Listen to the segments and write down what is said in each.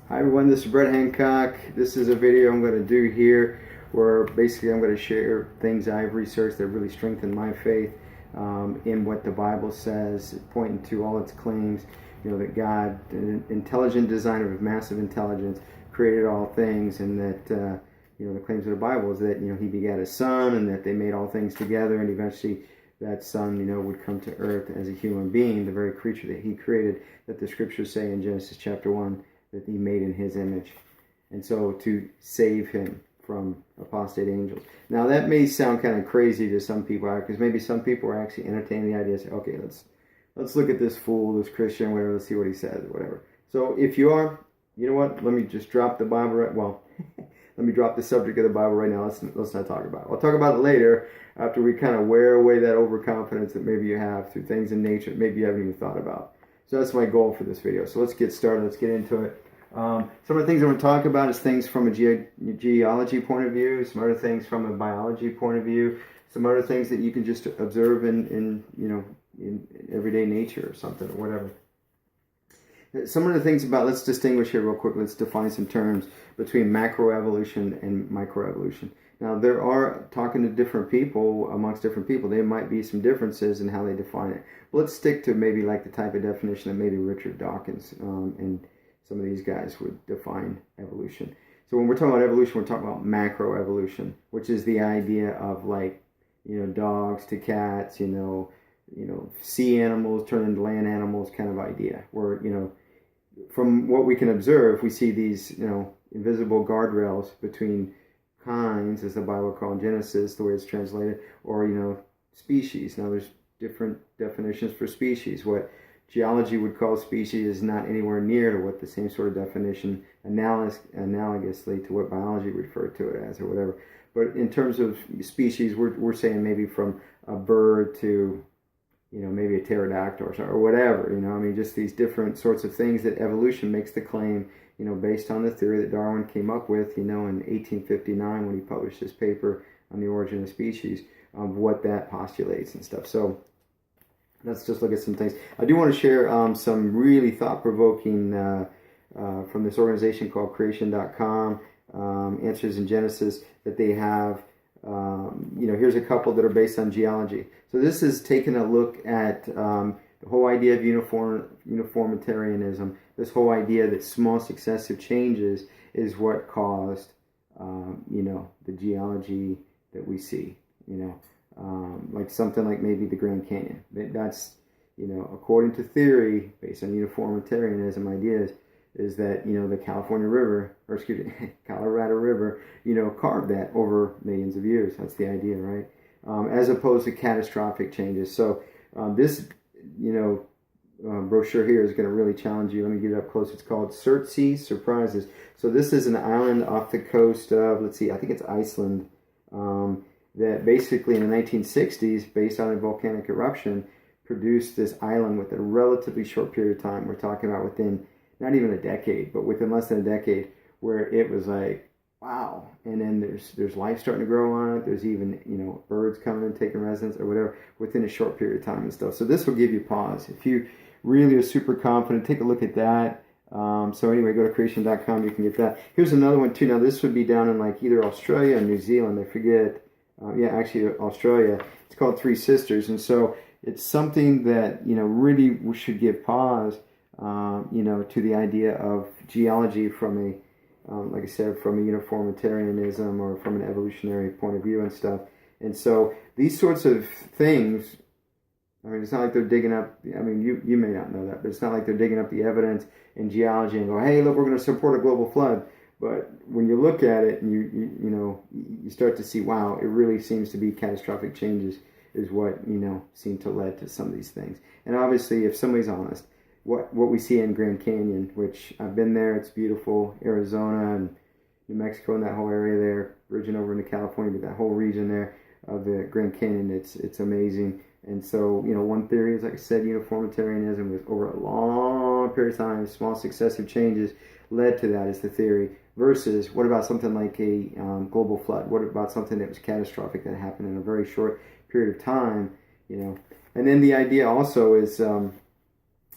Hi everyone, this is Brett Hancock. This is a video I'm going to do here where basically I'm going to share things I've researched that really strengthen my faith in what the Bible says, pointing to all its claims, that God, an intelligent designer with massive intelligence, created all things, and that, the claims of the Bible is that, he begat a son and that they made all things together, and eventually that son, would come to earth as a human being, the very creature that he created, that the scriptures say in Genesis chapter 1, that he made in his image, and so to save him from apostate angels. Now that may sound kind of crazy to some people, because maybe some people are actually entertaining the idea, say, okay, let's look at this fool, this Christian, whatever, let's see what he says, whatever. So if you are, you know what, let me just drop the Bible right, well, let me drop the subject of the Bible right now. Let's not talk about it. I'll talk about it later after we kind of wear away that overconfidence that maybe you have through things in nature maybe you haven't even thought about. So that's my goal for this video. So let's get started. Let's get into it. Some of the things I want to talk about is things from a geology point of view, some other things from a biology point of view, some other things that you can just observe in everyday nature or something or whatever. Some of the things about, let's distinguish here real quick, let's define some terms between macroevolution and microevolution. Now there are, talking to different people, amongst different people, there might be some differences in how they define it. But let's stick to maybe like the type of definition that maybe Richard Dawkins and some of these guys would define evolution. So when we're talking about evolution, we're talking about macroevolution, which is the idea of like, dogs to cats, sea animals turn into land animals kind of idea, where, from what we can observe, we see these, invisible guardrails between kinds, as the Bible calls Genesis, the way it's translated, or, species. Now there's different definitions for species. What geology would call species is not anywhere near to what the same sort of definition, analogously to what biology referred to it as or whatever. But in terms of species, we're saying maybe from a bird to, maybe a pterodactyl or whatever, just these different sorts of things that evolution makes the claim, based on the theory that Darwin came up with, in 1859 when he published his paper on the origin of species, what that postulates and stuff. So let's just look at some things. I do want to share some really thought-provoking from this organization called creation.com, Answers in Genesis, that they have. Here's a couple that are based on geology. So this is taking a look at the whole idea of uniformitarianism, this whole idea that small successive changes is what caused, the geology that we see, like something like maybe the Grand Canyon. That's, according to theory, based on uniformitarianism ideas, is that, the Colorado River, carved that over millions of years. That's the idea, right? As opposed to catastrophic changes. So this, brochure here is going to really challenge you. Let me get it up close. It's called Surtsey Surprises. So this is an island off the coast of, I think it's Iceland, that basically in the 1960s, based on a volcanic eruption, produced this island within a relatively short period of time. We're talking about within not even a decade, but within less than a decade, where it was like, wow. And then there's life starting to grow on it. There's even, birds coming and taking residence or whatever within a short period of time and stuff. So this will give you pause. If you really are super confident, take a look at that. So anyway, go to creation.com. You can get that. Here's another one too. Now this would be down in like either Australia or New Zealand. I forget. Actually Australia. It's called Three Sisters. And so it's something that, really should give pause, to the idea of geology from a, like I said, from a uniformitarianism or from an evolutionary point of view and stuff. And so these sorts of things, it's not like they're digging up, you may not know that, but it's not like they're digging up the evidence in geology and go, hey, look, we're going to support a global flood. But when you look at it and you start to see, wow, it really seems to be catastrophic changes is what, seem to lead to some of these things. And obviously, if somebody's honest, what we see in Grand Canyon, which I've been there, it's beautiful, Arizona and New Mexico and that whole area there, bridging over into California, but that whole region there of the Grand Canyon, it's amazing. And so, one theory is, like I said, uniformitarianism was over a long period of time, small successive changes led to that is the theory, versus what about something like a global flood? What about something that was catastrophic that happened in a very short period of time, And then the idea also is,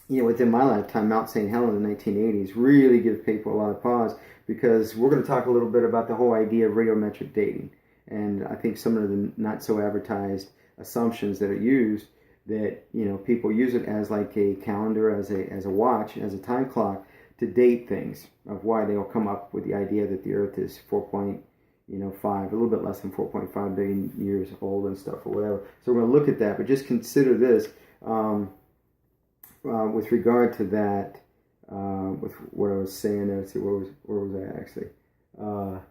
within my lifetime, Mount St. Helens in the 1980s really give people a lot of pause, because we're going to talk a little bit about the whole idea of radiometric dating. And I think some of the not so advertised assumptions that are used, that people use it as like a calendar, as a watch, as a time clock to date things, of why they'll come up with the idea that the Earth is 4.5, a little bit less than 4.5 billion years old and stuff, or whatever. So we're going to look at that, but just consider this. With regard to that, with what I was saying there, let's see, where was I actually? I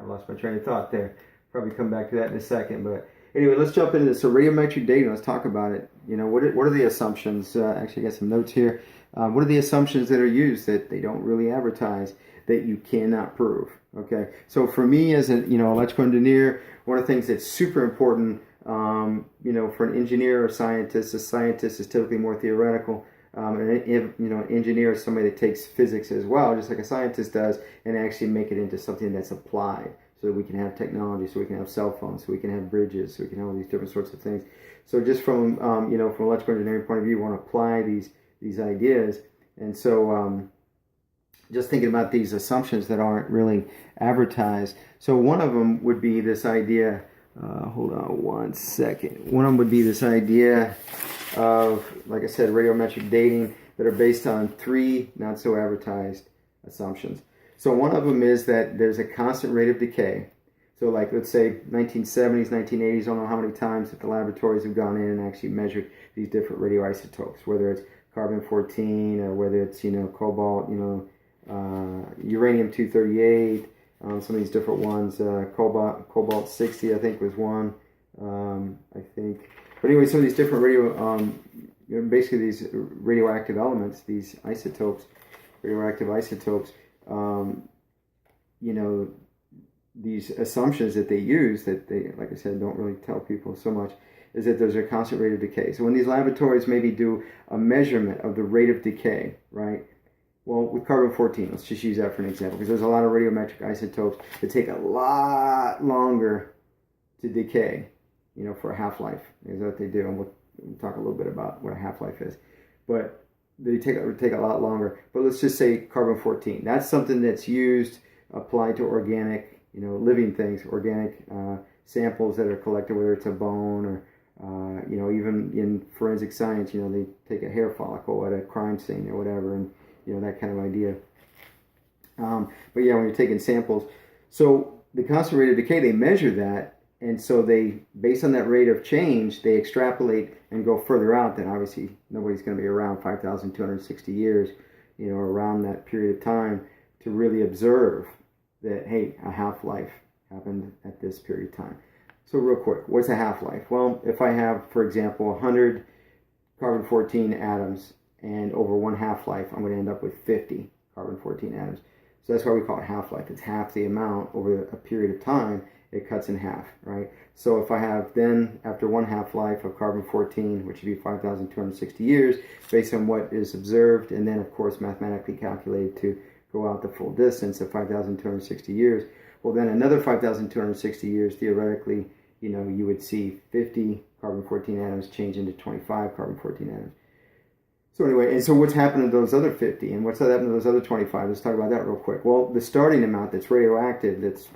lost my train of thought there. Probably come back to that in a second, but anyway, let's jump into this. So radiometric dating, let's talk about it. What are the assumptions? Actually, I got some notes here. What are the assumptions that are used that they don't really advertise, that you cannot prove? Okay, so for me as an electrical engineer, one of the things that's super important, for an engineer or scientist, a scientist is typically more theoretical. An engineer is somebody that takes physics as well, just like a scientist does, and actually make it into something that's applied, so that we can have technology, so we can have cell phones, so we can have bridges, so we can have all these different sorts of things. So just from from an electrical engineering point of view, we want to apply these ideas, and so just thinking about these assumptions that aren't really advertised. So one of them would be this idea. Hold on one second. One of them would be this idea of, like I said, radiometric dating, that are based on three not so advertised assumptions. So one of them is that there's a constant rate of decay. So like, let's say 1970s, 1980s, I don't know how many times that the laboratories have gone in and actually measured these different radioisotopes, whether it's carbon-14 or whether it's, cobalt, uranium-238, some of these different ones, cobalt-60, I think was one, I think. But anyway, some of these different basically these radioactive elements, these isotopes, radioactive isotopes, these assumptions that they use, that they, like I said, don't really tell people so much, is that there's a constant rate of decay. So when these laboratories maybe do a measurement of the rate of decay, right? Well, with carbon-14, let's just use that for an example, because there's a lot of radiometric isotopes that take a lot longer to decay, for a half-life, is what they do. And we'll talk a little bit about what a half-life is. But they take a lot longer. But let's just say carbon-14. That's something that's used, applied to organic, living things, organic samples that are collected, whether it's a bone or, even in forensic science, they take a hair follicle at a crime scene or whatever, and that kind of idea. But yeah, when you're taking samples, so the constant rate of decay, they measure that, and so they, based on that rate of change, they extrapolate and go further out. Then obviously nobody's going to be around 5,260 years, around that period of time, to really observe that, hey, a half-life happened at this period of time. So real quick, what's a half-life? Well, if I have, for example, 100 carbon-14 atoms, and over one half-life, I'm going to end up with 50 carbon-14 atoms. So that's why we call it half-life. It's half the amount over a period of time. It cuts in half, right? So if I have then, after one half-life of carbon-14, which would be 5,260 years, based on what is observed, and then, of course, mathematically calculated to go out the full distance of 5,260 years, well, then another 5,260 years, theoretically, you would see 50 carbon-14 atoms change into 25 carbon-14 atoms. So anyway, and so what's happened to those other 50, and what's happened to those other 25? Let's talk about that real quick. Well, the starting amount that's radioactive, that's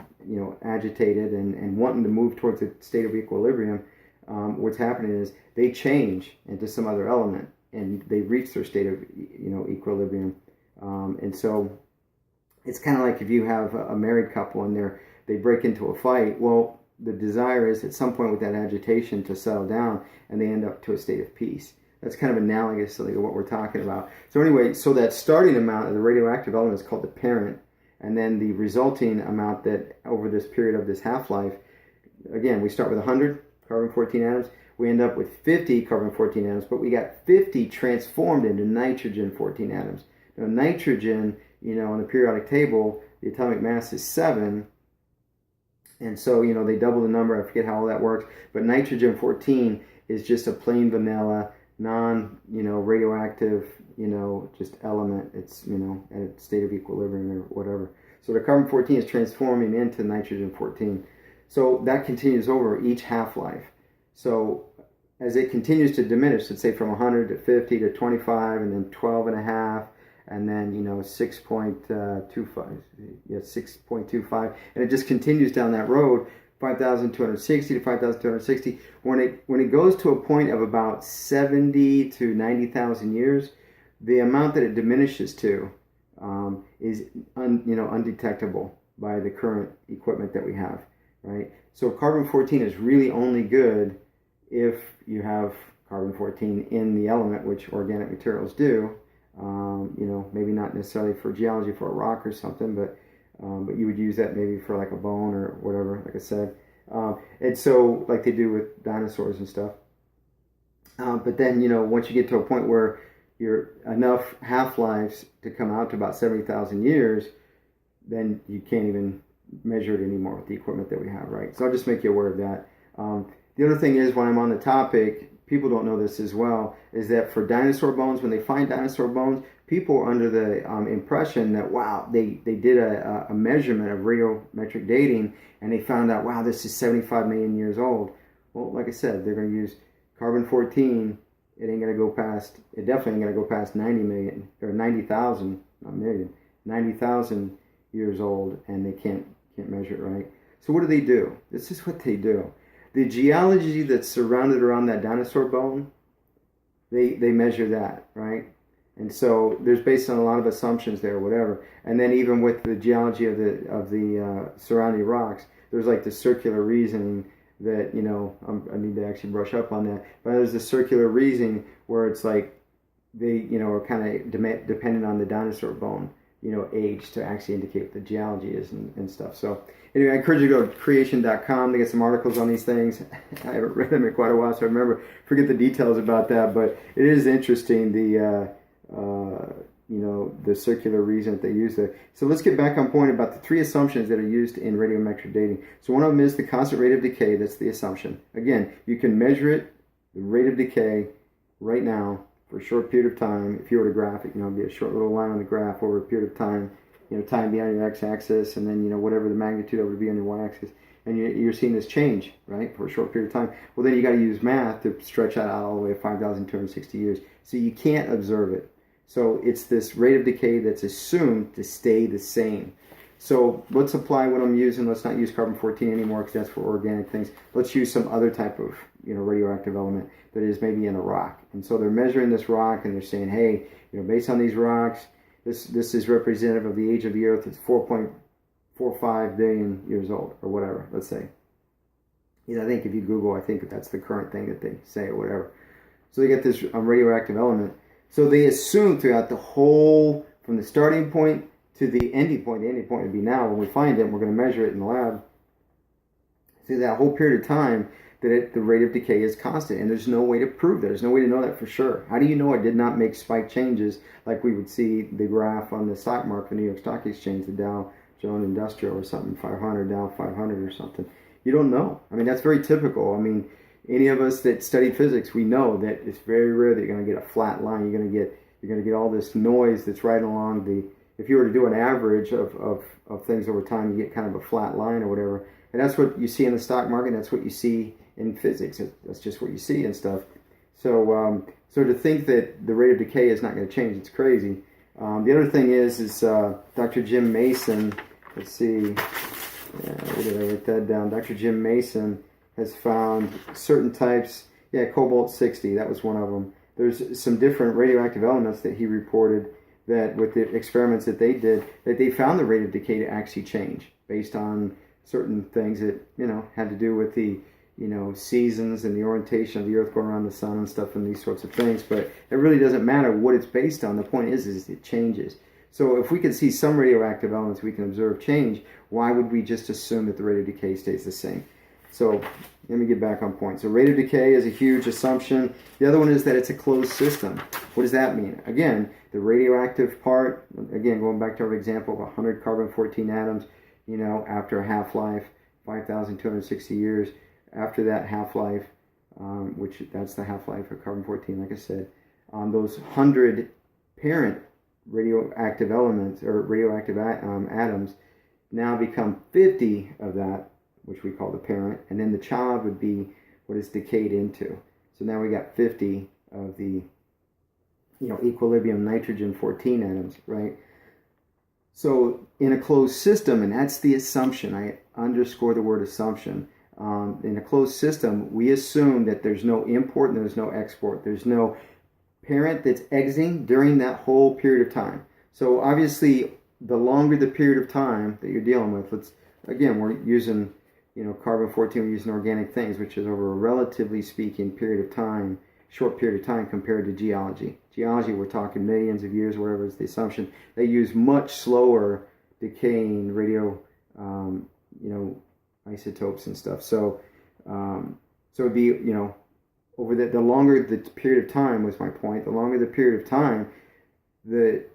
agitated and wanting to move towards a state of equilibrium, what's happening is they change into some other element, and they reach their state of equilibrium. And so it's kind of like if you have a married couple and they break into a fight. Well, the desire is at some point with that agitation to settle down, and they end up to a state of peace. That's kind of analogous to what we're talking about. So anyway, so that starting amount of the radioactive element is called the parent, and then the resulting amount that over this period of this half-life, again, we start with 100 carbon-14 atoms, we end up with 50 carbon-14 atoms, but we got 50 transformed into nitrogen-14 atoms. Now nitrogen, on the periodic table, the atomic mass is 7, and so, they double the number. I forget how all that works, but nitrogen-14 is just a plain vanilla radioactive, just element. It's, at a state of equilibrium or whatever. So the carbon-14 is transforming into nitrogen-14. So that continues over each half-life. So as it continues to diminish, let's say from 100 to 50 to 25, and then 12 and a half, and then 6.25, yeah, 6.25, and it just continues down that road, 5,260 to 5,260. When it goes to a point of about 70 to 90,000 years, the amount that it diminishes to is undetectable by the current equipment that we have, right? So carbon-14 is really only good if you have carbon-14 in the element, which organic materials do. Maybe not necessarily for geology for a rock or something, but you would use that maybe for like a bone or whatever, like I said. And so, like they do with dinosaurs and stuff. But then, once you get to a point where you're enough half-lives to come out to about 70,000 years, then you can't even measure it anymore with the equipment that we have, right? So I'll just make you aware of that. The other thing is, when I'm on the topic, people don't know this as well, is that for dinosaur bones, when they find dinosaur bones, people are under the impression that, wow, they did a measurement of radiometric dating, and they found out, wow, this is 75 million years old. Well, like I said, they're going to use carbon-14. It definitely ain't going to go past 90 million, or 90,000, not million, 90,000 years old, and they can't measure it, right? So what do? This is what they do. The geology that's surrounded around that dinosaur bone, they measure that, right? And so there's based on a lot of assumptions there, or whatever. And then even with the geology of the surrounding rocks, there's like the circular reasoning that, I need to actually brush up on that. But there's the circular reasoning where it's like they, are kind of dependent on the dinosaur bone, age to actually indicate what the geology is and stuff. So anyway, I encourage you to go to creation.com to get some articles on these things. I haven't read them in quite a while, so I forget the details about that. But it is interesting, the circular reason that they use there. So let's get back on point about the three assumptions that are used in radiometric dating. So one of them is the constant rate of decay. That's the assumption. Again, you can measure it, the rate of decay, right now for a short period of time. If you were to graph it, it'd be a short little line on the graph over a period of time. Time being on your x-axis, and then whatever the magnitude of it would be on your y-axis, and you're seeing this change, right, for a short period of time. Well, then you got to use math to stretch that out all the way to 5,260 years. So you can't observe it. So it's this rate of decay that's assumed to stay the same. So let's apply what I'm using. Let's not use carbon-14 anymore because that's for organic things. Let's use some other type of radioactive element that is maybe in a rock. And so they're measuring this rock, and they're saying, hey, based on these rocks, this is representative of the age of the Earth. It's 4.45 billion years old, or whatever, let's say. I think if you Google, I think that's the current thing that they say, or whatever. So they get this radioactive element. So they assume throughout the whole, from the starting point to the ending point would be now when we find it, and we're going to measure it in the lab. See, that whole period of time, that the rate of decay is constant, and there's no way to prove that. There's no way to know that for sure. How do you know it did not make spike changes like we would see the graph on the stock market, the New York Stock Exchange, the Dow Jones Industrial or something, 500, Dow 500 or something? You don't know. I mean, that's very typical. I mean, any of us that study physics, we know that it's very rare that you're going to get a flat line. You're going to get all this noise that's right along the. If you were to do an average of things over time, you get kind of a flat line or whatever. And that's what you see in the stock market. That's what you see in physics. That's just what you see and stuff. So to think that the rate of decay is not going to change, it's crazy. The other thing is Dr. Jim Mason. Let's see. Where did I write that down? Dr. Jim Mason has found certain types. Yeah, cobalt-60. That was one of them. There's some different radioactive elements that he reported that with the experiments that they did, that they found the rate of decay to actually change based on certain things that had to do with the seasons and the orientation of the Earth going around the sun and stuff and these sorts of things. But it really doesn't matter what it's based on. The point is it changes. So if we can see some radioactive elements we can observe change, why would we just assume that the rate of decay stays the same? So let me get back on point. So rate of decay is a huge assumption. The other one is that it's a closed system. What does that mean? Again, the radioactive part, again, going back to our example of 100 carbon-14 atoms, after a half-life, 5,260 years, after that half-life, which that's the half-life of carbon-14, like I said, those 100 parent radioactive elements, or radioactive atoms, now become 50 of that, which we call the parent, and then the child would be what it's decayed into. So now we got 50 of the, equilibrium nitrogen 14 atoms, right? So in a closed system, and that's the assumption, I underscore the word assumption. In a closed system, we assume that there's no import and there's no export. There's no parent that's exiting during that whole period of time. So obviously, the longer the period of time that you're dealing with, we're using, carbon-14, we're using organic things, which is over a relatively speaking period of time, short period of time compared to geology. Geology, we're talking millions of years, whatever is the assumption. They use much slower decaying radio, isotopes and stuff. So it'd be, over the longer the period of time was my point. The longer the period of time, the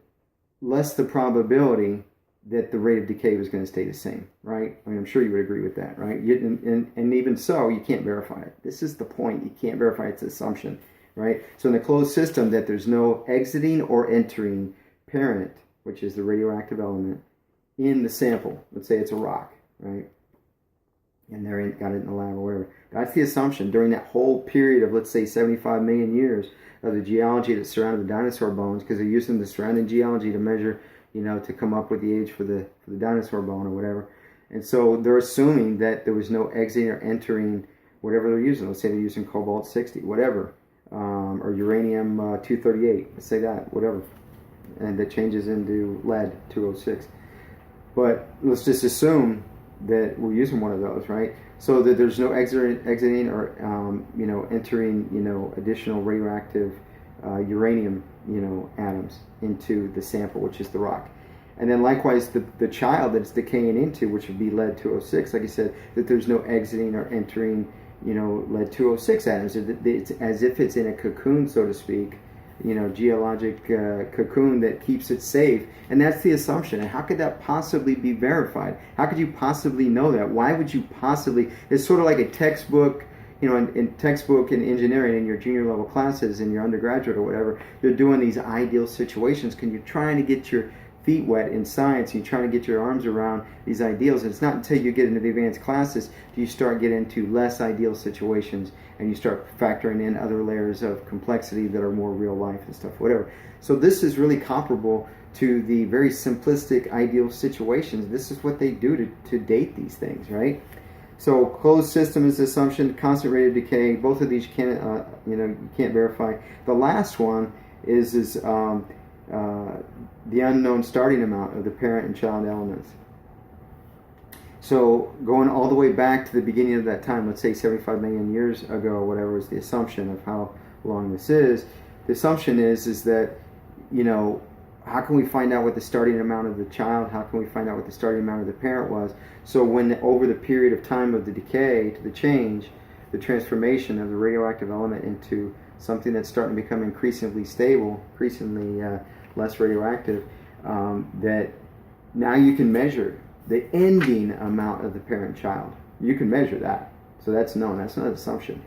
less the probability that the rate of decay was going to stay the same, right? I mean, I'm sure you would agree with that, right? And even so, you can't verify it. This is the point. You can't verify it's an assumption, right? So in the closed system, that there's no exiting or entering parent, which is the radioactive element, in the sample. Let's say it's a rock, right? And they got it in the lab or whatever. That's the assumption during that whole period of, let's say, 75 million years of the geology that surrounded the dinosaur bones, because they're using the surrounding geology to measure, to come up with the age for the dinosaur bone or whatever. And so they're assuming that there was no exiting or entering whatever they're using. Let's say they're using cobalt-60, whatever, or uranium-238. Let's say that, whatever, and that changes into lead-206. But let's just assume that we're using one of those, right? So that there's no exiting or entering additional radioactive uranium atoms into the sample, which is the rock. And then likewise the child that it's decaying into, which would be lead-206, like I said, that there's no exiting or entering lead-206 atoms. It's as if it's in a cocoon, so to speak, geologic cocoon that keeps it safe. And that's the assumption. And how could that possibly be verified? How could you possibly know that? Why would you possibly? It's sort of like a textbook, in textbook in engineering in your junior level classes in your undergraduate or whatever. They're doing these ideal situations. You're trying to get your feet wet in science. You're trying to get your arms around these ideals. And it's not until you get into the advanced classes do you start getting into less ideal situations, and you start factoring in other layers of complexity that are more real life and stuff, whatever. So this is really comparable to the very simplistic ideal situations. This is what they do to date these things, right? So closed system is the assumption, constant rate of decay. Both of these you can't verify. The last one is the unknown starting amount of the parent and child elements. So going all the way back to the beginning of that time, let's say 75 million years ago or whatever is the assumption of how long this is. The assumption is that, how can we find out what the starting amount of the child, how can we find out what the starting amount of the parent was? So when over the period of time of the decay to the change, the transformation of the radioactive element into something that's starting to become increasingly stable, increasingly less radioactive, that now you can measure the ending amount of the parent-child. You can measure that. So that's known. That's not an assumption.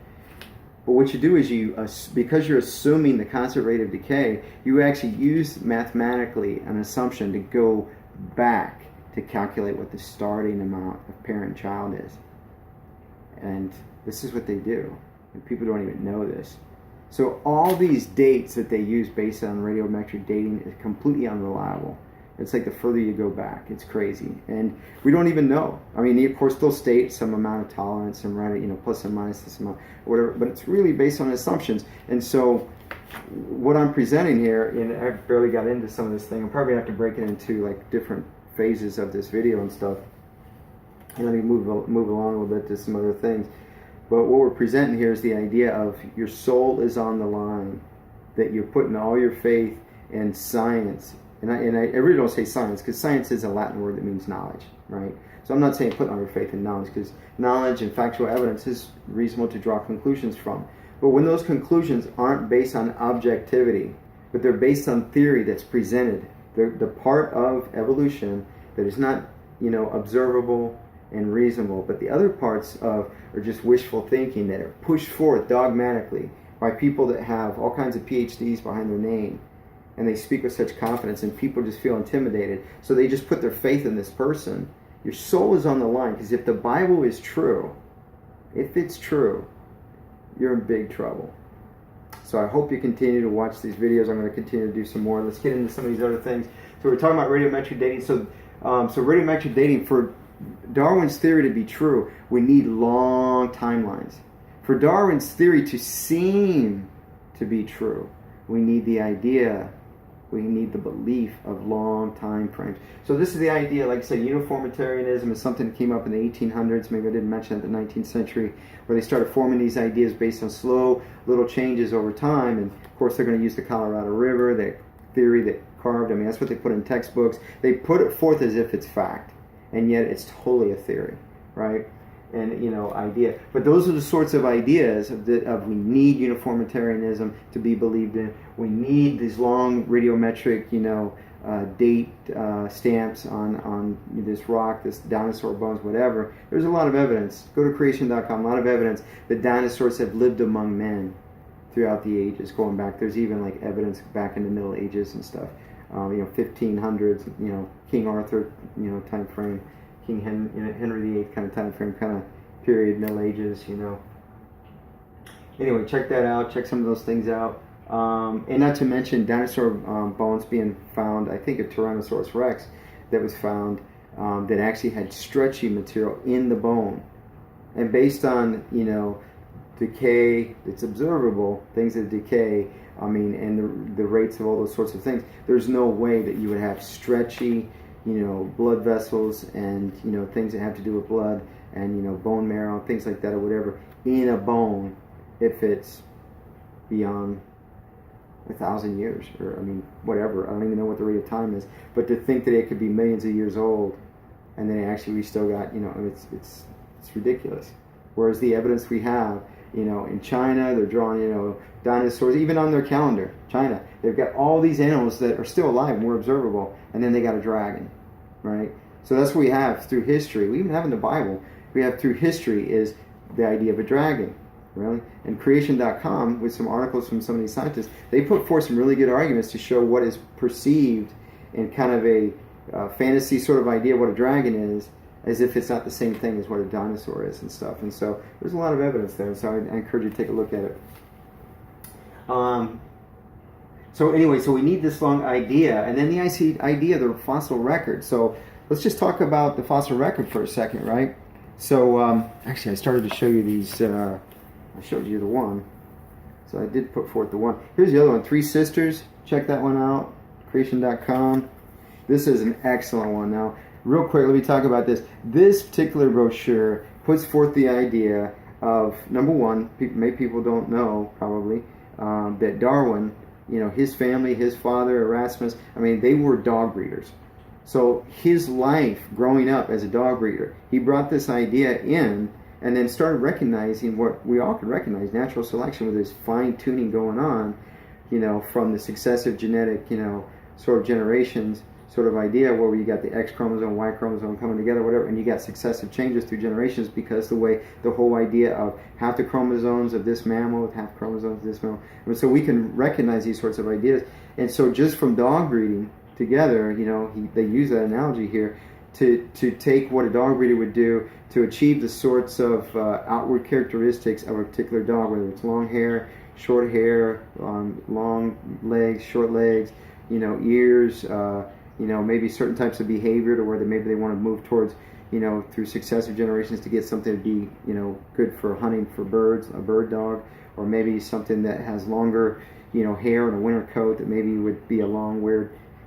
But what you do is because you're assuming the constant rate of decay, you actually use mathematically an assumption to go back to calculate what the starting amount of parent-child is. And this is what they do. And people don't even know this. So all these dates that they use based on radiometric dating is completely unreliable. It's like the further you go back, it's crazy. And we don't even know. I mean, of course, they'll state some amount of tolerance, some plus and minus this amount, or whatever, but it's really based on assumptions. And so what I'm presenting here, and I barely got into some of this thing, I'm probably going to have to break it into like different phases of this video and stuff. And let me move along a little bit to some other things. But what we're presenting here is the idea of your soul is on the line, that you're putting all your faith in science. And I really don't say science, because science is a Latin word that means knowledge, right? So I'm not saying put all your faith in knowledge, because knowledge and factual evidence is reasonable to draw conclusions from. But when those conclusions aren't based on objectivity, but they're based on theory that's presented, they're the part of evolution that is not, observable and reasonable, but the other parts are just wishful thinking that are pushed forth dogmatically by people that have all kinds of PhDs behind their name. And they speak with such confidence, and people just feel intimidated. So they just put their faith in this person. Your soul is on the line, because if the Bible is true, if it's true, you're in big trouble. So I hope you continue to watch these videos. I'm going to continue to do some more. Let's get into some of these other things. So we're talking about radiometric dating. So radiometric dating, for Darwin's theory to be true, we need long timelines. For Darwin's theory to seem to be true, we need the idea, we need the belief of long time frames. So this is the idea, like I said, uniformitarianism is something that came up in the 1800s, maybe I didn't mention it, the 19th century, where they started forming these ideas based on slow little changes over time. And of course they're going to use the Colorado River, the theory that carved, I mean that's what they put in textbooks. They put it forth as if it's fact, and yet it's totally a theory, right? And idea. But those are the sorts of ideas of we need uniformitarianism to be believed in. We need these long radiometric, date stamps on this rock, this dinosaur bones, whatever. There's a lot of evidence. Go to creation.com. A lot of evidence that dinosaurs have lived among men throughout the ages, going back. There's even like evidence back in the Middle Ages and stuff. 1500s. King Arthur, time frame. King Henry VIII kind of time frame, kind of period, Middle Ages, Anyway, check that out. Check some of those things out. And not to mention dinosaur bones being found, I think of Tyrannosaurus Rex that was found that actually had stretchy material in the bone. And based on, decay that's observable, things that decay, and the rates of all those sorts of things, there's no way that you would have stretchy, blood vessels and, things that have to do with blood and, bone marrow, things like that or whatever, in a bone if it's beyond 1,000 years or, whatever. I don't even know what the rate of time is. But to think that it could be millions of years old and then actually we still got, it's ridiculous. Whereas the evidence we have, in China, they're drawing, dinosaurs, even on their calendar, China, they've got all these animals that are still alive and were observable, and then they got a dragon, right? So that's what we have through history. We even have in the Bible, we have through history is the idea of a dragon, really. And creation.com, with some articles from some of these scientists, they put forth some really good arguments to show what is perceived in kind of a fantasy sort of idea what a dragon is, as if it's not the same thing as what a dinosaur is and stuff. And so there's a lot of evidence there, so I encourage you to take a look at it. So anyway, so we need this long idea, and then the idea of the fossil record. So let's just talk about the fossil record for a second, right? So actually I started to show you these, I showed you the one. So I did put forth the one. Here's the other one, Three Sisters. Check that one out, creation.com. This is an excellent one. Now, real quick, let me talk about this. This particular brochure puts forth the idea of, number one, many people don't know, probably, that Darwin, his family, his father, Erasmus, they were dog breeders. So his life growing up as a dog breeder, he brought this idea in and then started recognizing what we all can recognize, natural selection, with this fine-tuning going on, from the successive genetic, sort of generations, sort of idea where you got the X chromosome, Y chromosome coming together, whatever, and you got successive changes through generations because the whole idea of half the chromosomes of this mammal with half chromosomes of this mammal. And so we can recognize these sorts of ideas. And so just from dog breeding together, they use that analogy here to take what a dog breeder would do to achieve the sorts of outward characteristics of a particular dog, whether it's long hair, short hair, long legs, short legs, ears, maybe certain types of behavior to where maybe they want to move towards, through successive generations to get something to be, good for hunting for birds, a bird dog, or maybe something that has longer, hair and a winter coat that maybe would be a long,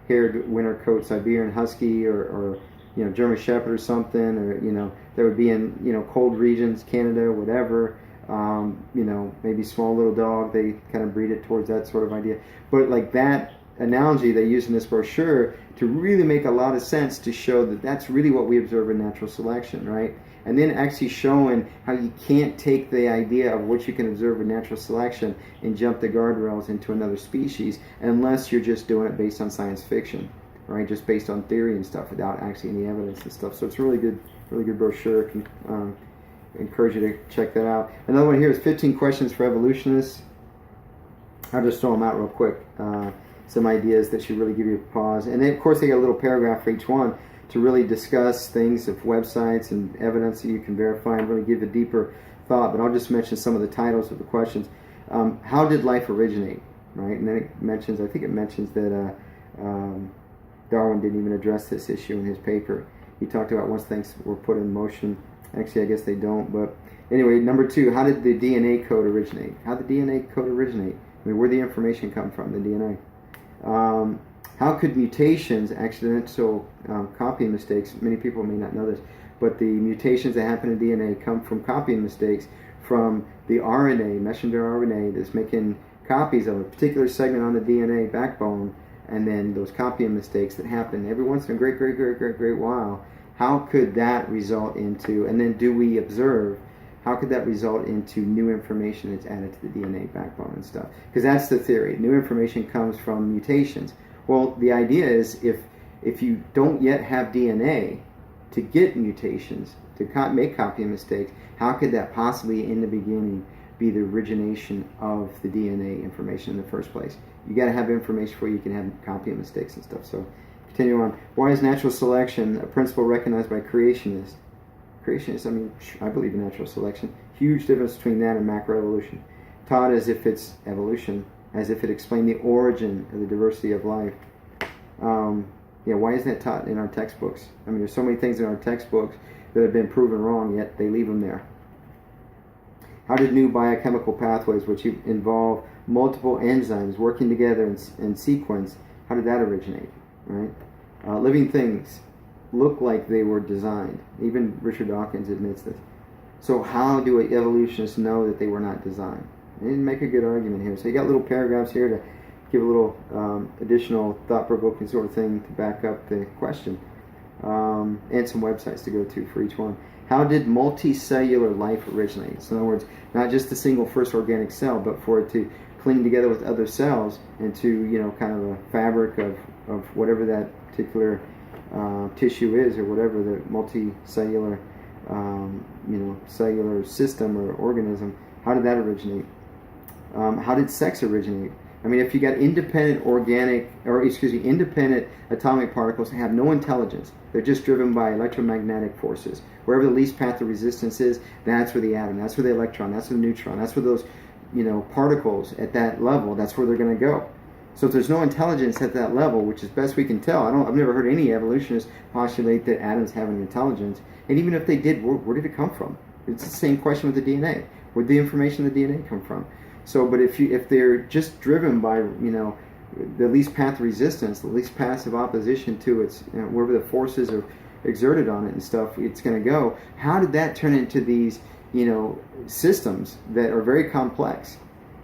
haired winter coat, Siberian Husky or German Shepherd or something, or, that would be in, cold regions, Canada, or whatever. Maybe small little dog, they kind of breed it towards that sort of idea. But like that analogy they use in this brochure to really make a lot of sense to show that that's really what we observe in natural selection, right? And then actually showing how you can't take the idea of what you can observe in natural selection and jump the guardrails into another species unless you're just doing it based on science fiction, right? Just based on theory and stuff without actually any evidence and stuff. So it's really good brochure. Encourage you to check that out. Another one here is 15 questions for evolutionists. I'll just throw them out real quick. Some ideas that should really give you a pause. And then, of course, they got a little paragraph for each one to really discuss things of websites and evidence that you can verify and really give a deeper thought. But I'll just mention some of the titles of the questions. How did life originate? Right, and then it mentions, I think it mentions that Darwin didn't even address this issue in his paper. He talked about once things were put in motion. Actually, I guess they don't, but anyway, number 2, how did the DNA code originate? How did the DNA code originate? I mean, where did the information come from, the DNA? How could mutations, accidental copying mistakes, many people may not know this, but the mutations that happen in DNA come from copying mistakes from the RNA, messenger RNA, that's making copies of a particular segment on the DNA backbone, and then those copying mistakes that happen every once in a great while. How could that result into, and then do we observe, how could that result into new information that's added to the DNA backbone and stuff? Because that's the theory. New information comes from mutations. Well, the idea is if you don't yet have DNA to get mutations, to make copying mistakes, how could that possibly in the beginning be the origination of the DNA information in the first place? You got to have information before you can have copying mistakes and stuff. So continue on. Why is natural selection a principle recognized by creationists? Creationists, I mean, I believe in natural selection. Huge difference between that and macroevolution. Taught as if it's evolution, as if it explained the origin of the diversity of life. Why isn't that taught in our textbooks? I mean, there's so many things in our textbooks that have been proven wrong, yet they leave them there. How did new biochemical pathways, which involve multiple enzymes working together in sequence, how did that originate? Right? Living things look like they were designed. Even Richard Dawkins admits this. So how do evolutionists know that they were not designed? They didn't make a good argument here. So you got little paragraphs here to give a little additional thought-provoking sort of thing to back up the question. And some websites to go to for each one. How did multicellular life originate? So in other words, not just the single first organic cell, but for it to cling together with other cells into, kind of a fabric of whatever that particular tissue is, or whatever the multicellular, cellular system or organism. How did that originate? How did sex originate? I mean, if you got independent independent atomic particles that have no intelligence, they're just driven by electromagnetic forces. Wherever the least path of resistance is, that's where the atom, that's where the electron, that's where the neutron, that's where those, particles at that level, that's where they're going to go. So if there's no intelligence at that level, which is best we can tell, I've never heard any evolutionists postulate that atoms have an intelligence. And even if they did, where did it come from? It's the same question with the DNA. Where did the information of the DNA come from? So, but if they're just driven by, the least path of resistance, the least passive opposition to its, wherever the forces are exerted on it and stuff, it's going to go. How did that turn into these, systems that are very complex?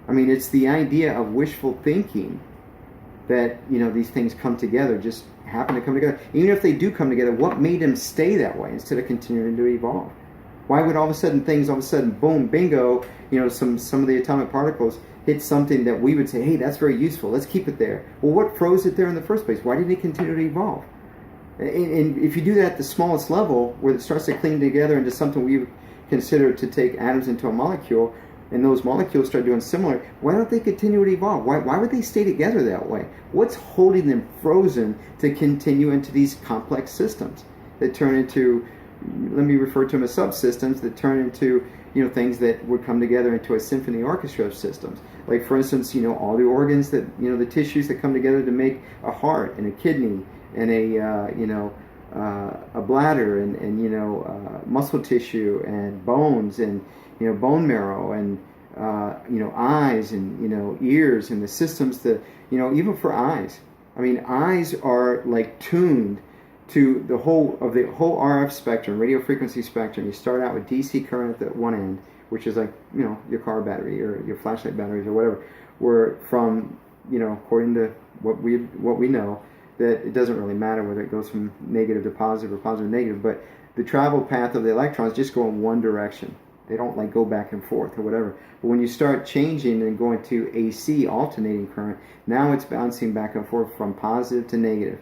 I mean, it's the idea of wishful thinking that, these things come together, just happen to come together. Even if they do come together, what made them stay that way instead of continuing to evolve? Why would all of a sudden boom, bingo, some of the atomic particles hit something that we would say, hey, that's very useful, let's keep it there. Well, what froze it there in the first place? Why didn't it continue to evolve? And if you do that at the smallest level, where it starts to cling together into something we would consider to take atoms into a molecule, and those molecules start doing similar, why don't they continue to evolve? Why would they stay together that way? What's holding them frozen to continue into these complex systems that turn into, let me refer to them as subsystems, that turn into things that would come together into a symphony orchestra of systems. Like, for instance, all the organs that, the tissues that come together to make a heart and a kidney and a bladder and muscle tissue and bones and, bone marrow and, eyes and, ears and the systems that, even for eyes. I mean, eyes are like tuned to the whole RF spectrum, radio frequency spectrum. You start out with DC current at one end, which is like, your car battery or your flashlight batteries or whatever, where from, according to what we know, that it doesn't really matter whether it goes from negative to positive or positive to negative, but the travel path of the electrons just go in one direction. They don't like go back and forth or whatever. But when you start changing and going to AC, alternating current, now it's bouncing back and forth from positive to negative.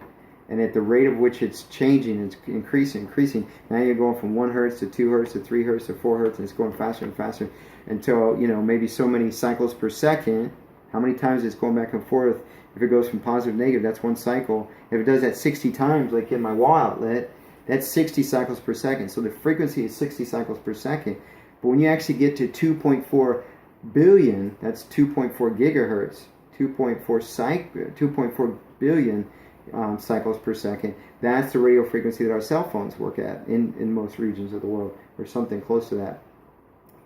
And at the rate of which it's changing, it's increasing. Now you're going from 1 hertz to 2 hertz to 3 hertz to 4 hertz, and it's going faster and faster until, maybe so many cycles per second. How many times it's going back and forth? If it goes from positive to negative, that's one cycle. If it does that 60 times, like in my wall outlet, that's 60 cycles per second. So the frequency is 60 cycles per second. But when you actually get to 2.4 billion, that's 2.4 gigahertz, 2.4 billion cycles per second. That's the radio frequency that our cell phones work at in most regions of the world, or something close to that.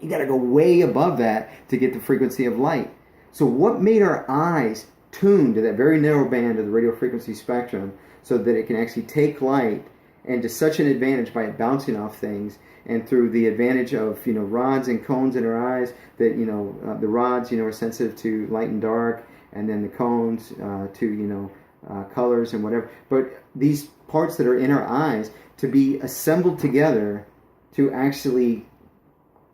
You got to go way above that to get the frequency of light. So what made our eyes tuned to that very narrow band of the radio frequency spectrum so that it can actually take light, and to such an advantage by it bouncing off things, and through the advantage of rods and cones in our eyes, that the rods are sensitive to light and dark, and then the cones to colors and whatever. But these parts that are in our eyes to be assembled together to actually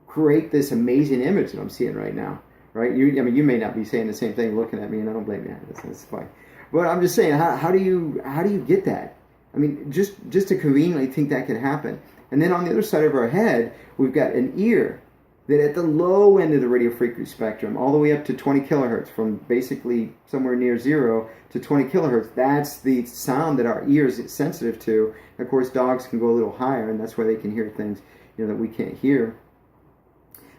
create this amazing image that I'm seeing right now, right? You may not be saying the same thing, looking at me, and I don't blame you. That's fine. But I'm just saying, how do you get that? I mean, just to conveniently think that could happen. And then on the other side of our head, we've got an ear that at the low end of the radio frequency spectrum, all the way up to 20 kilohertz, from basically somewhere near 0 to 20 kilohertz, that's the sound that our ears is sensitive to. Of course, dogs can go a little higher, and that's why they can hear things that we can't hear.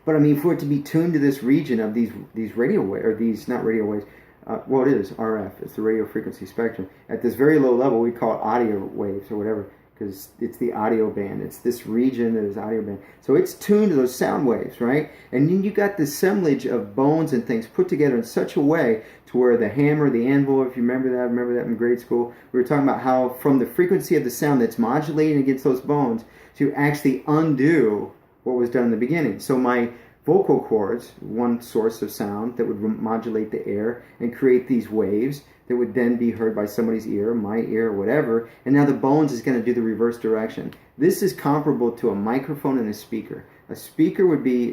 But I mean, for it to be tuned to this region of these radio waves, or these, not radio waves, well, it is RF, it's the radio frequency spectrum. At this very low level, we call it audio waves or whatever, because it's the audio band. It's this region that is audio band. So it's tuned to those sound waves, right? And then you got the assemblage of bones and things put together in such a way to where the hammer, the anvil, if you remember that in grade school, we were talking about how from the frequency of the sound that's modulating against those bones to actually undo what was done in the beginning. So my vocal cords, one source of sound that would modulate the air and create these waves that would then be heard by somebody's ear, my ear, whatever. And now the bones is going to do the reverse direction. This is comparable to a microphone and a speaker. A speaker would be,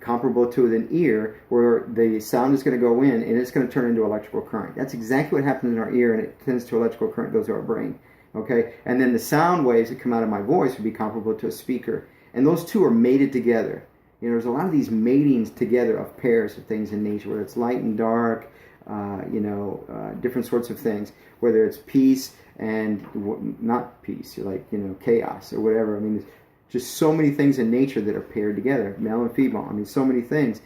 comparable to an ear, where the sound is going to go in and it's going to turn into electrical current. That's exactly what happens in our ear, and it tends to electrical current goes to our brain. Okay, and then the sound waves that come out of my voice would be comparable to a speaker. And those two are mated together. There's a lot of these matings together of pairs of things in nature, whether it's light and dark, different sorts of things, whether it's peace and not peace, like, chaos or whatever. I mean, there's just so many things in nature that are paired together, male and female. I mean, so many things.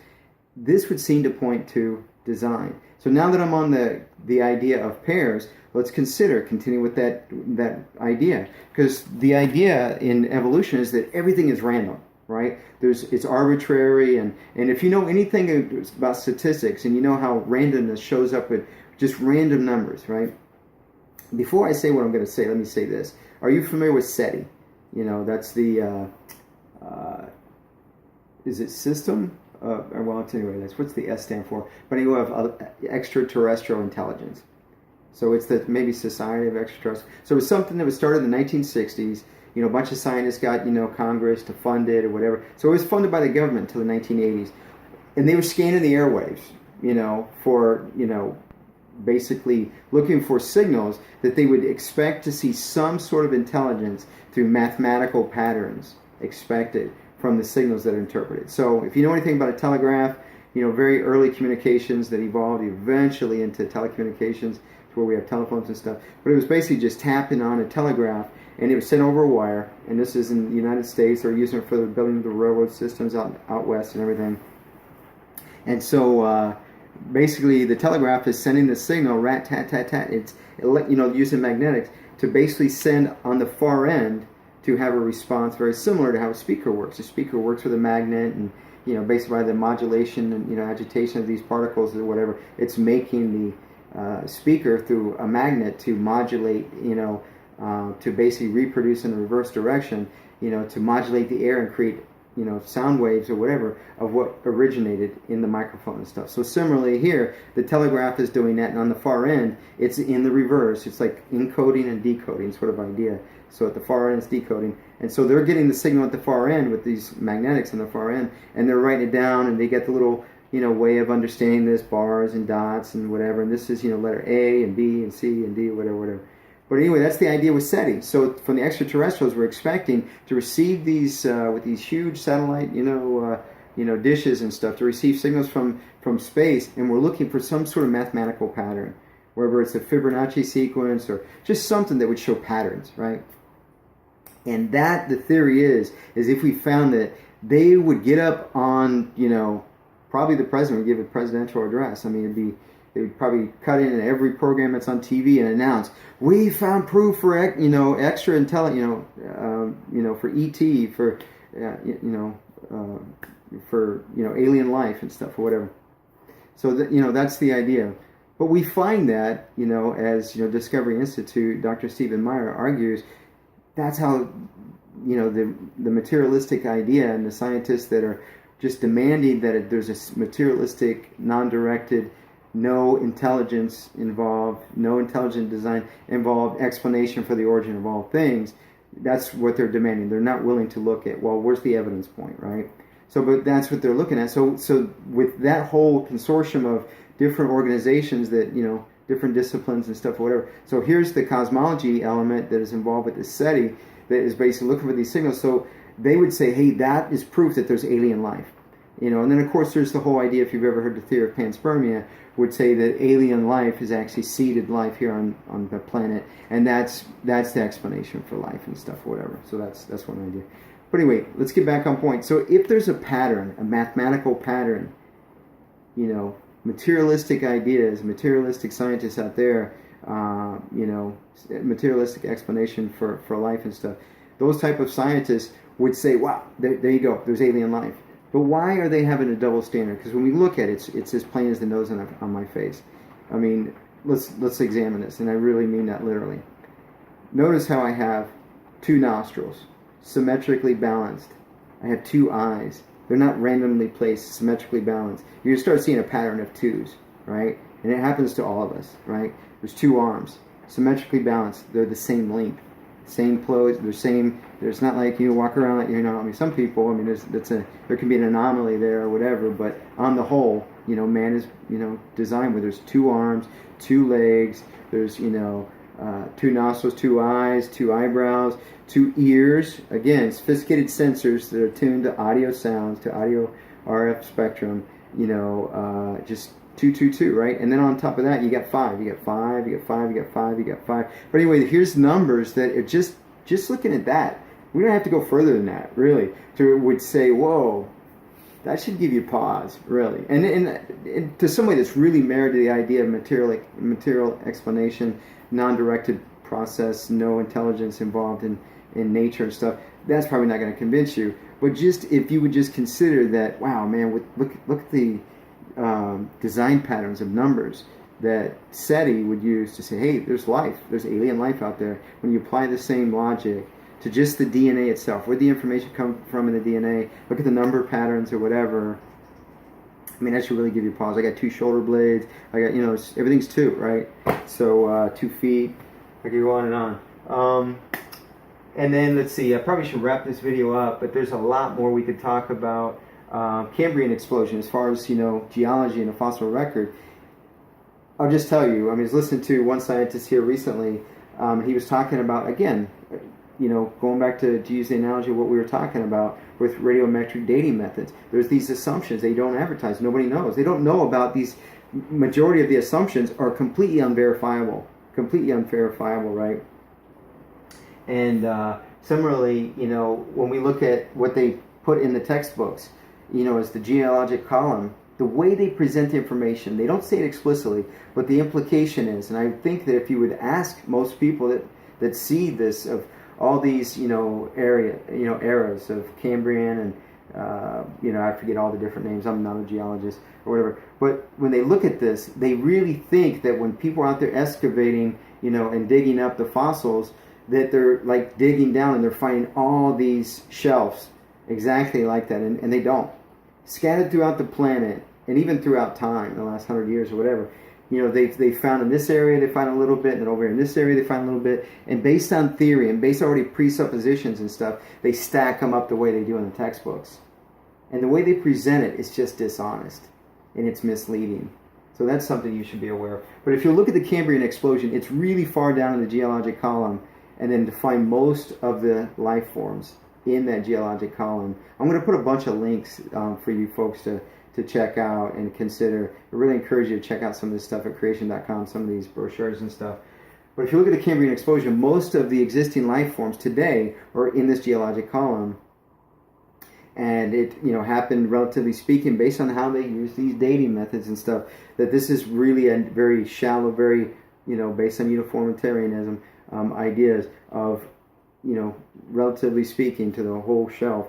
This would seem to point to design. So now that I'm on the idea of pairs, let's continue with that idea, because the idea in evolution is that everything is random. Right? It's arbitrary, and if you know anything about statistics, and you know how randomness shows up with just random numbers, right? Before I say what I'm going to say, let me say this. Are you familiar with SETI? That's the, is it system? Well, anyway, that's what's the S stand for. But anyway, of extraterrestrial intelligence. So it's the maybe Society of Extraterrestrial. So it was something that was started in the 1960s. A bunch of scientists got, Congress to fund it or whatever. So it was funded by the government until the 1980s. And they were scanning the airwaves, for, basically looking for signals that they would expect to see some sort of intelligence through mathematical patterns expected from the signals that are interpreted. So if you know anything about a telegraph, very early communications that evolved eventually into telecommunications, to where we have telephones and stuff. But it was basically just tapping on a telegraph, and it was sent over a wire. And this is in the United States. They're using it for the building of the railroad systems out west and everything. And so basically the telegraph is sending the signal, rat tat tat tat. It's using magnetics to basically send on the far end to have a response very similar to how a speaker works. A speaker works with a magnet, and basically by the modulation and agitation of these particles or whatever, it's making the speaker through a magnet to modulate, to basically reproduce in the reverse direction, to modulate the air and create, sound waves or whatever of what originated in the microphone and stuff. So similarly here, the telegraph is doing that, and on the far end, it's in the reverse. It's like encoding and decoding sort of idea. So at the far end, it's decoding. And so they're getting the signal at the far end with these magnetics on the far end, and they're writing it down, and they get the little way of understanding this, bars and dots and whatever. And this is, letter A and B and C and D, whatever. But anyway, that's the idea with SETI. So from the extraterrestrials, we're expecting to receive these, with these huge satellite, dishes and stuff, to receive signals from space. And we're looking for some sort of mathematical pattern, whether it's a Fibonacci sequence or just something that would show patterns, right? And that, the theory is if we found that, they would get up on, probably the president would give a presidential address. I mean, they would probably cut in every program that's on TV and announce, we found proof for, extra intelligence, for ET, for, alien life and stuff or whatever. So that, that's the idea. But we find that, as Discovery Institute, Dr. Stephen Meyer argues, that's how, the materialistic idea, and the scientists that are just demanding that there's a materialistic, non-directed, no intelligence involved, no intelligent design involved explanation for the origin of all things. That's what they're demanding. They're not willing to look at, well, where's the evidence point, right? So, but that's what they're looking at. So with that whole consortium of different organizations that, different disciplines and stuff or whatever. So here's the cosmology element that is involved with the SETI that is basically looking for these signals. So they would say, hey, that is proof that there's alien life. And then of course there's the whole idea, if you've ever heard the theory of panspermia, would say that alien life is actually seeded life here on the planet, and that's the explanation for life and stuff or whatever. So that's one idea. But anyway, let's get back on point. So if there's a pattern, a mathematical pattern, materialistic ideas, materialistic scientists out there, materialistic explanation for life and stuff, those type of scientists would say, wow, there you go, there's alien life. But why are they having a double standard? Because when we look at it, it's as plain as the nose on my face. I mean, let's examine this, and I really mean that literally. Notice how I have two nostrils, symmetrically balanced. I have two eyes. They're not randomly placed, symmetrically balanced. You start seeing a pattern of twos, right? And it happens to all of us, right? There's two arms, symmetrically balanced. They're the same length, same clothes. They're same. There's not like you walk around like I mean, some people. I mean, there can be an anomaly there or whatever. But on the whole, man is designed where there's two arms, two legs. There's two nostrils, two eyes, two eyebrows, two ears. Again, sophisticated sensors that are tuned to audio sounds, to audio RF spectrum. Just two, right? And then on top of that, you got five. You got five. You got five. You got five. You got five. But anyway, here's numbers that are just looking at that. We don't have to go further than that, really. Would say, whoa, that should give you pause, really. And to somebody that's really married to the idea of material explanation, non-directed process, no intelligence involved in nature and stuff, that's probably not going to convince you. But just if you would just consider that, wow, man, look at the design patterns of numbers that SETI would use to say, hey, there's life, there's alien life out there. When you apply the same logic to just the DNA itself, where the information come from in the DNA, look at the number patterns or whatever. I mean, that should really give you pause. I got two shoulder blades. I got, everything's two, right? So 2 feet. I could go on and on. And then let's see. I probably should wrap this video up, but there's a lot more we could talk about. Cambrian explosion, as far as geology and the fossil record. I'll just tell you. I was listening to one scientist here recently. He was talking about, again, going back to use the analogy of what we were talking about with radiometric dating methods. There's these assumptions they don't advertise. Nobody knows. They don't know about these. Majority of the assumptions are completely unverifiable. Right? And similarly, when we look at what they put in the textbooks, as the geologic column, the way they present the information, they don't say it explicitly, but the implication is, and I think that if you would ask most people that see this of all these, eras of Cambrian and, I forget all the different names. I'm not a geologist or whatever. But when they look at this, they really think that when people are out there excavating, and digging up the fossils, that they're like digging down and they're finding all these shelves exactly like that. And they don't. Scattered throughout the planet and even throughout time, the last 100 years or whatever, they found in this area, they find a little bit, and then over here in this area, they find a little bit. And based on theory and based already presuppositions and stuff, they stack them up the way they do in the textbooks. And the way they present it is just dishonest, and it's misleading. So that's something you should be aware of. But if you look at the Cambrian explosion, it's really far down in the geologic column, and then to find most of the life forms in that geologic column. I'm going to put a bunch of links for you folks to check out and consider. I really encourage you to check out some of this stuff at creation.com, some of these brochures and stuff. But if you look at the Cambrian explosion, most of the existing life forms today are in this geologic column. And it, happened, relatively speaking, based on how they use these dating methods and stuff, that this is really a very shallow, very, based on uniformitarianism ideas of, relatively speaking to the whole shelf,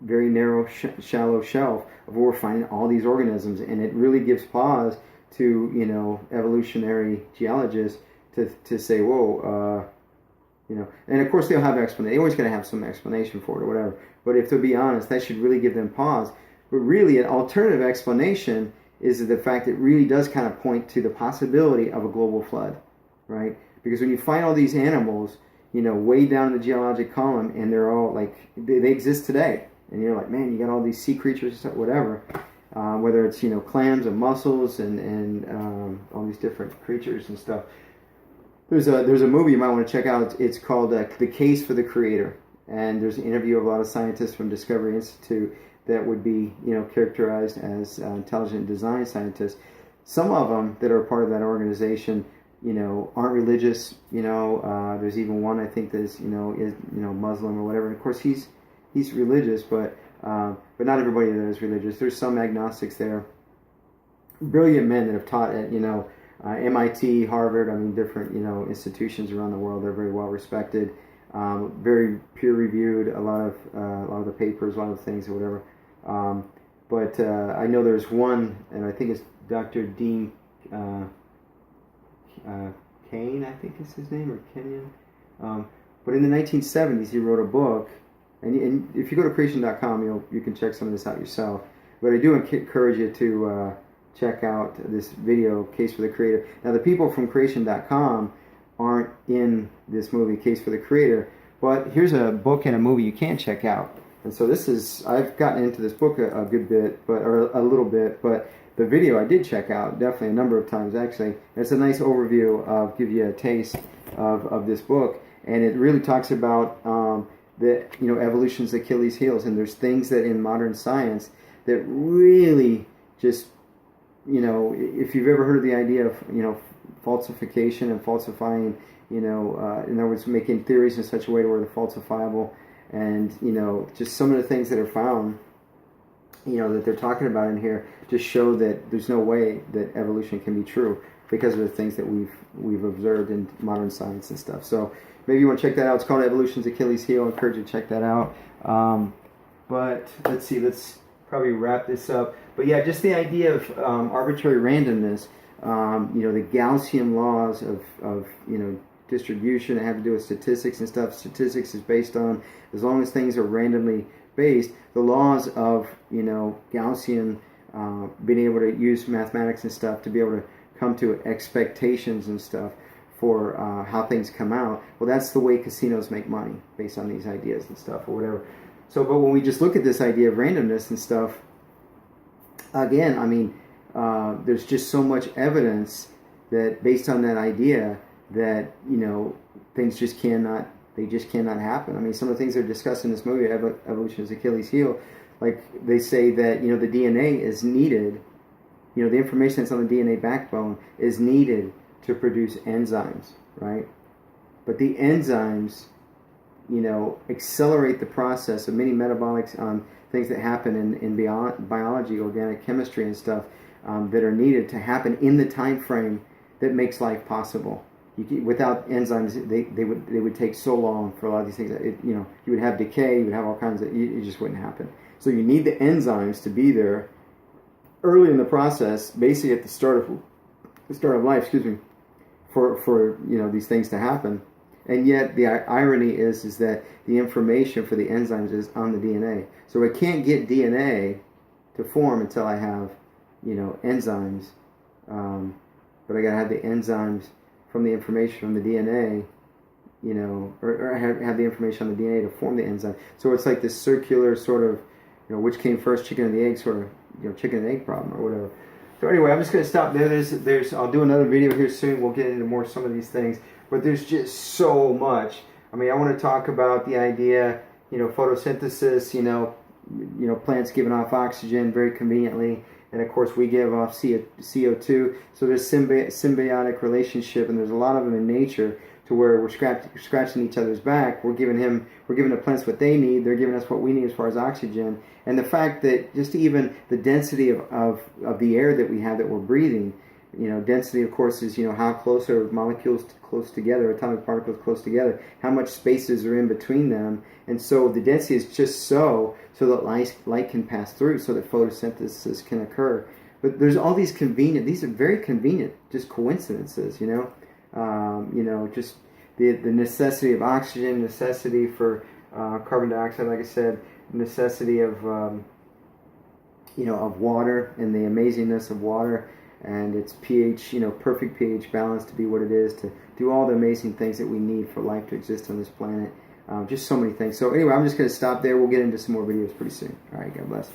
very narrow, shallow shelf of where we're finding all these organisms. And it really gives pause to, evolutionary geologists to say, whoa, and of course they'll have explanation. They're always going to have some explanation for it or whatever. But if to be honest, that should really give them pause. But really, an alternative explanation is the fact that it really does kind of point to the possibility of a global flood, right? Because when you find all these animals, way down in the geologic column, and they're all like, they exist today. And you're like, man, you got all these sea creatures and stuff, whatever. Whether it's, clams and mussels and all these different creatures and stuff. There's a movie you might want to check out. It's called The Case for the Creator. And there's an interview of a lot of scientists from Discovery Institute that would be, characterized as intelligent design scientists. Some of them that are part of that organization, aren't religious. There's even one I think that is, Muslim or whatever. And of course, he's religious, but not everybody that is religious. There's some agnostics there. Brilliant men that have taught at, MIT, Harvard, different, institutions around the world. They're very well respected, very peer reviewed. A lot of the papers, a lot of things or whatever. But I know there's one, and I think it's Dr. Dean Kane, I think is his name, or Kenyon. But in the 1970s, he wrote a book, and if you go to creation.com, you can check some of this out yourself. But I do encourage you to check out this video, Case for the Creator. Now, the people from creation.com aren't in this movie, Case for the Creator, but here's a book and a movie you can check out. And so I've gotten into this book a good bit, or a little bit, but the video I did check out definitely a number of times, actually. It's a nice overview give you a taste of this book, and it really talks about evolution's Achilles heels, and there's things that in modern science that really just, if you've ever heard of the idea of, falsification and falsifying, in other words, making theories in such a way to where they're falsifiable, and, just some of the things that are found, that they're talking about in here just show that there's no way that evolution can be true because of the things that we've observed in modern science and stuff. So maybe you want to check that out. It's called Evolution's Achilles Heel. I encourage you to check that out. But let's see, let's probably wrap this up. But yeah, just the idea of arbitrary randomness, the Gaussian laws of distribution that have to do with statistics and stuff. Statistics is based on, as long as things are randomly based, the laws of, Gaussian, being able to use mathematics and stuff to be able to come to expectations and stuff for how things come out. Well, that's the way casinos make money, based on these ideas and stuff or whatever. So, but when we just look at this idea of randomness and stuff, again, there's just so much evidence that based on that idea that, things just cannot happen. Some of the things that are discussed in this movie, Evolution's Achilles Heel, like they say that, the DNA is needed, the information that's on the DNA backbone is needed to produce enzymes, right? But the enzymes, accelerate the process of many metabolic things that happen in biology, organic chemistry and stuff that are needed to happen in the time frame that makes life possible. Without enzymes, they would take so long for a lot of these things. You would have decay, you would have all kinds of, it just wouldn't happen. So you need the enzymes to be there early in the process, basically at the start of life, for these things to happen. And yet the irony is that the information for the enzymes is on the DNA. So I can't get DNA to form until I have, enzymes. But I gotta have the enzymes from the information from the DNA, or have the information on the DNA to form the enzyme. So it's like this circular sort of, which came first, chicken and the egg sort of, chicken and egg problem or whatever. So anyway, I'm just going to stop there. I'll do another video here soon. We'll get into more some of these things, but there's just so much. I want to talk about the idea, photosynthesis, plants giving off oxygen very conveniently, and of course we give off CO2. So there's symbiotic relationship, and there's a lot of them in nature, to where we're scratching each other's back. We're giving the plants what they need. They're giving us what we need as far as oxygen. And the fact that just even the density of the air that we have that we're breathing, density, of course, is, how close are molecules close together, atomic particles close together, how much spaces are in between them. And so the density is just so that light can pass through, so that photosynthesis can occur. But there's all these are very convenient, just coincidences, just the necessity of oxygen, necessity for carbon dioxide, like I said, necessity of of water, and the amazingness of water and its pH, perfect pH balance to be what it is, to do all the amazing things that we need for life to exist on this planet. Just so many things. So anyway, I'm just going to stop there. We'll get into some more videos pretty soon. All right, God bless.